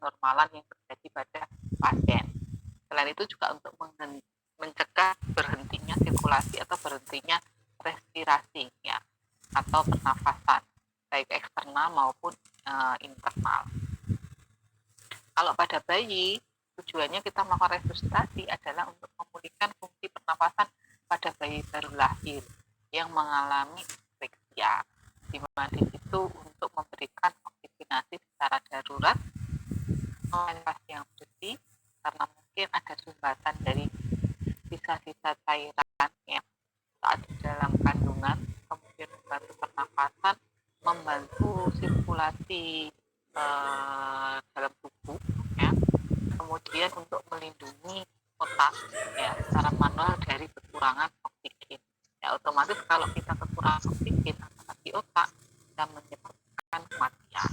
keanormalan yang terjadi pada pasien. Selain itu juga untuk mencegah berhentinya sirkulasi atau berhentinya respirasi ya, atau pernafasan baik eksternal maupun internal. Kalau pada bayi, tujuannya kita melakukan resusitasi adalah untuk memulihkan fungsi pernafasan pada bayi baru lahir yang mengalami aspeksia, di mana di situ untuk memberikan oksigenasi secara darurat, nafas yang bersih, karena mungkin ada sumbatan dari sisa-sisa cairan ya saat di dalam kandungan, kemudian membantu pernafasan, membantu sirkulasi dalam tubuh ya, kemudian untuk melindungi otak ya secara manual dari kekurangan oksigen ya. Otomatis kalau kita kekurangan oksigen di otak bisa menyebabkan kematian.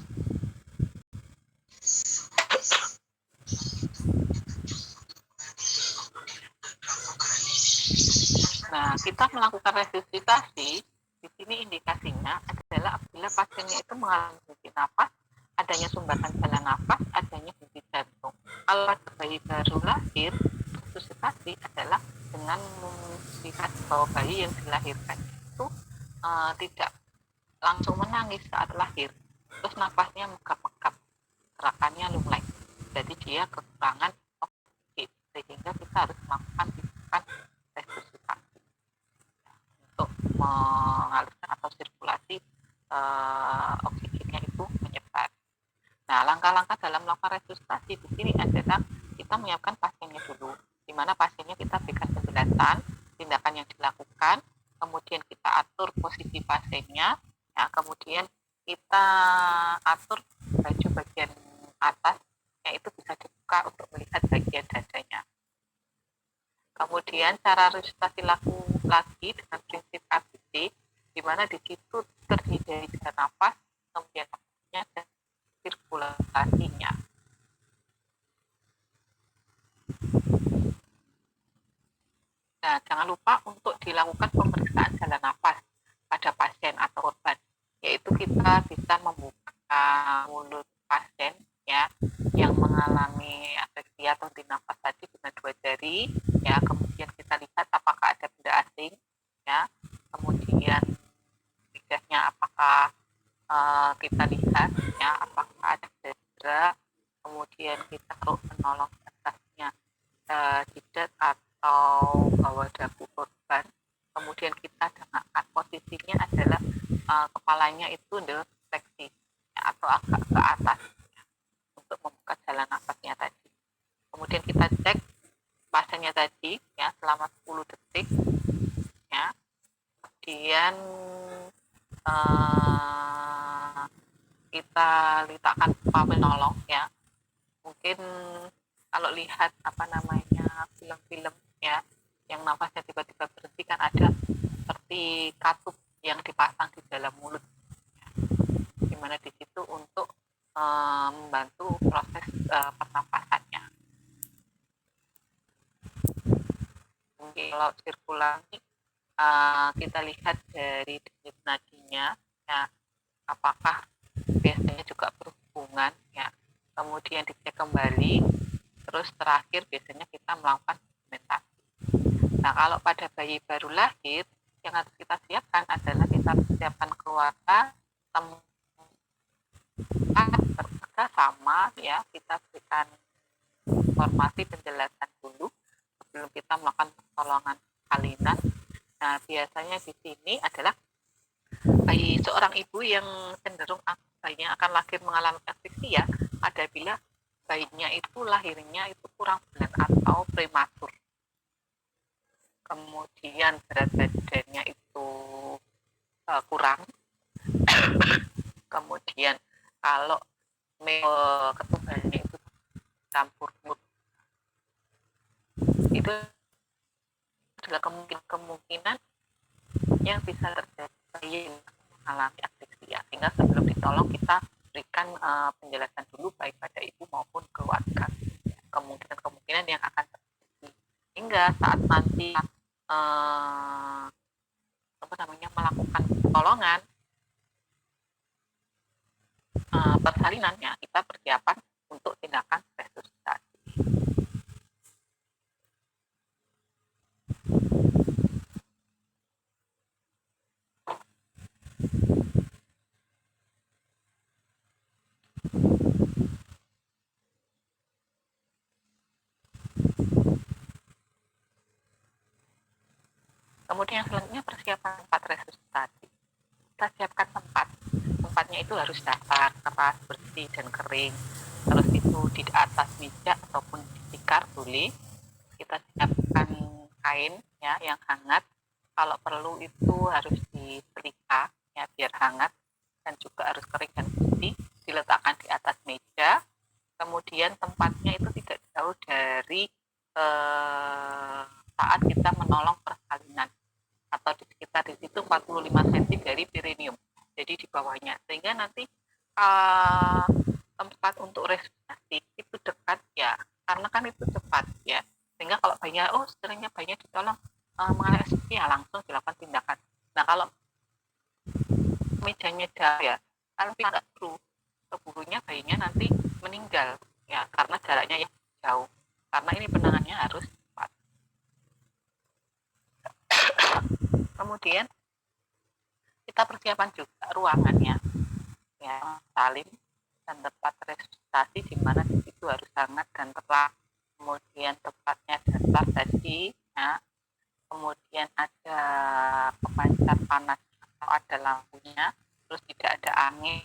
Nah, kita melakukan resusitasi di sini indikasinya adalah apabila pasiennya itu mengalami henti nafas, adanya sumbatan saluran nafas, adanya henti jantung. Kalau pada bayi baru lahir, resusitasi adalah dengan melihat bahwa bayi yang dilahirkan itu tidak langsung menangis saat lahir, terus nafasnya megap-megap, gerakannya lunglai, jadi dia kekurangan oksigen, sehingga kita harus melakukan tindakan resusitasi untuk mengalirkan atau sirkulasi oksigennya itu menyebar. Nah, langkah-langkah dalam melakukan resusitasi di sini adalah kita menyiapkan pasiennya dulu, di mana pasiennya kita berikan penjelasan tindakan yang dilakukan, kemudian kita atur posisi pasiennya, ya, kemudian kita atur baju bagian atas, yaitu bisa dibuka untuk melihat bagian dadanya. Kemudian cara resusitasi lagi dengan prinsip ABC, di mana di situ terdiri dari tiga nafas, kemudian nafasnya dan sirkulasinya. Nah, jangan lupa untuk dilakukan pemeriksaan saluran nafas pada pasien atau korban, yaitu kita bisa membuka mulut pasien ya yang mengalami aspeksia atau henti nafas tadi dengan 2 jari ya, kemudian kita lihat apakah ada benda asing ya, kemudian lidahnya apakah kita lihat ya apakah ada cedera, kemudian kita perlu menolong atasnya jidat atau bawah dagu korban, kemudian kita dengarkan posisinya adalah kepalanya itu defleksi ya, atau agak ke atas ya, untuk membuka jalan nafasnya tadi. Kemudian kita cek pasiennya tadi ya selama 10 detik ya, kemudian kita letakkan penolong ya. Mungkin kalau lihat film-film ya yang nafasnya tiba-tiba berhenti kan ada seperti katup yang dipasang di dalam mulut ya, dimana di situ untuk membantu proses pernapasannya. Mungkin kalau sirkulasi kita lihat dari denyut nadinya ya, apakah biasanya juga berhubungan ya, kemudian dicek kembali, terus terakhir biasanya kita melakukan suplementasi. Nah, kalau pada bayi baru lahir yang harus kita siapkan adalah kita siapkan keluarga, tempat berkeluarga sama ya, kita berikan informasi penjelasan dulu sebelum kita melakukan pertolongan salinan. Nah, biasanya di sini adalah bayi seorang ibu yang cenderung bayinya akan lahir mengalami aspeksia apabila bayinya itu lahirnya itu kurang bulan atau prematur. Kemudian berat badannya itu kurang. Kemudian kalau ketubannya itu campur mood, itu adalah kemungkinan yang bisa terjadi bayi mengalami aspeksia, sehingga sebelum ditolong kita berikan penjelasan dulu baik pada ibu maupun keluarga kemungkinan yang akan terjadi, hingga saat nanti melakukan pertolongan persalinannya kita persiapan untuk tindakan Kemudian selanjutnya persiapan tempat resusitasi. Kita siapkan tempatnya itu harus datar, keras, bersih, dan kering. Terus itu di atas meja ataupun di tikar boleh. Kita siapkan kain ya yang hangat. Kalau perlu itu harus disetrika ya biar hangat, dan juga harus kering dan bersih. Diletakkan di atas meja. Kemudian tempatnya itu tidak jauh dari saat kita menolong persalinan, atau di sekitar di situ 45 cm dari perineum, jadi di bawahnya, sehingga nanti tempat untuk resusitasi itu dekat ya, karena kan itu cepat ya, sehingga kalau bayinya sebenarnya bayinya ditolong mengalami SPP ya langsung dilakukan tindakan. Nah kalau mejanya jauh ya, kalau tidak perlu keburunya bayinya nanti meninggal ya, karena jaraknya yang jauh, karena ini penanganannya harus cepat. Kemudian kita persiapan juga ruangannya ya, salin dan tempat resusitasi, di mana di situ harus hangat dan terang. Kemudian tempatnya datar tadi ya. Kemudian ada pemancar panas atau ada lampunya, terus tidak ada angin